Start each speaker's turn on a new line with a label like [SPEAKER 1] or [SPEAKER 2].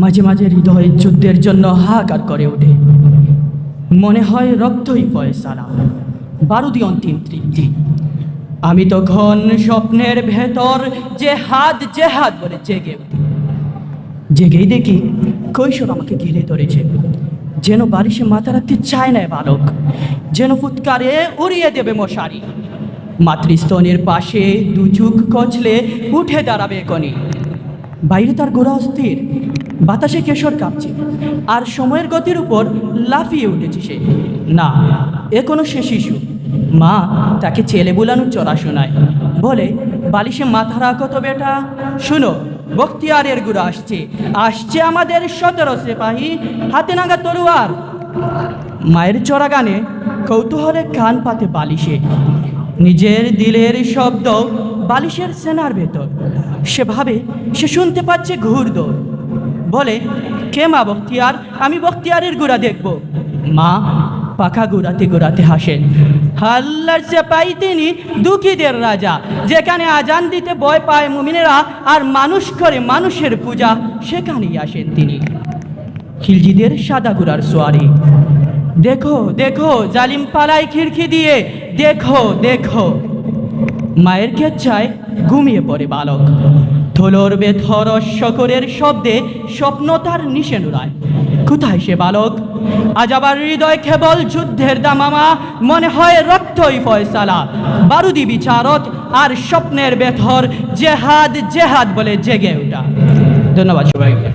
[SPEAKER 1] মাঝে মাঝে হৃদয় যুদ্ধের জন্য হাহাকার করে ওঠে। মনে হয় রক্তই ফয়সালা, বারুদি অন্তিম তৃপ্তি। আমি তখন স্বপ্নের ভেতর জেহাদ বলে জেগে উঠি। জেগেই দেখি কৈশোর আমাকে ঘিরে ধরেছে, যেন বালিশে মাথা রাখতে চায় না বালক, যেন ফুৎকারে উড়িয়ে দেবে মশারি। মাতৃস্তনের পাশে দু চোখ কচলে উঠে দাঁড়াবে কনি। বাইরে তার গোড়া অস্থির, বাতাসে কেশর কাঁপছে, আর সময়ের গতির উপর লাফিয়ে উঠেছে সে। না, এখনো সে শিশু। মা তাকে ছেলে বুলানোর চড়া শোনায়, বলে, বালিশে মাথা রাখো তো বেটা। শুনো, বখতিয়ারের গুড়া আসছে আমাদের 17 সিপাহী, হাতে নাগা তলোয়ার। মায়ের চড়া গানে কৌতূহলে কান পাতে বালিশে, নিজের দিলের শব্দ বালিশের সেনার ভেতর। সে ভাবে সে শুনতে পাচ্ছে ঘুরদৌড়। বলে, কে মা বখতিয়ার? আমি বখতিয়ারের গুড়া দেখব। মা পাখা ঘুরাতে হাসেন। আল্লাহর সিপাহী তিনি, দুঃখীদের রাজা। যেখানে আজান দিতে ভয় পায় মুমিনেরা আর মানুষ করে মানুষের পূজা, সেখানেই আসেন তিনি। খিলজিদের সাদা গুড়ার সোয়ারি। দেখো দেখো, জালিম পালায় খিড়কি দিয়ে, দেখো দেখো। মায়ের কেচ্ছায় ঘুমিয়ে পড়ে বালক। থলোর বেথর শকরের শব্দে স্বপ্ন তার নিশে নুরায়। কোথায় সে বালক? আজ আবার হৃদয় কেবল যুদ্ধের দামামা, মনে হয় রক্তই ফয়সালা, বারুদি বিচারক আর স্বপ্নের বেথর জেহাদ বলে জেগে ওঠা। ধন্যবাদ সবাইকে।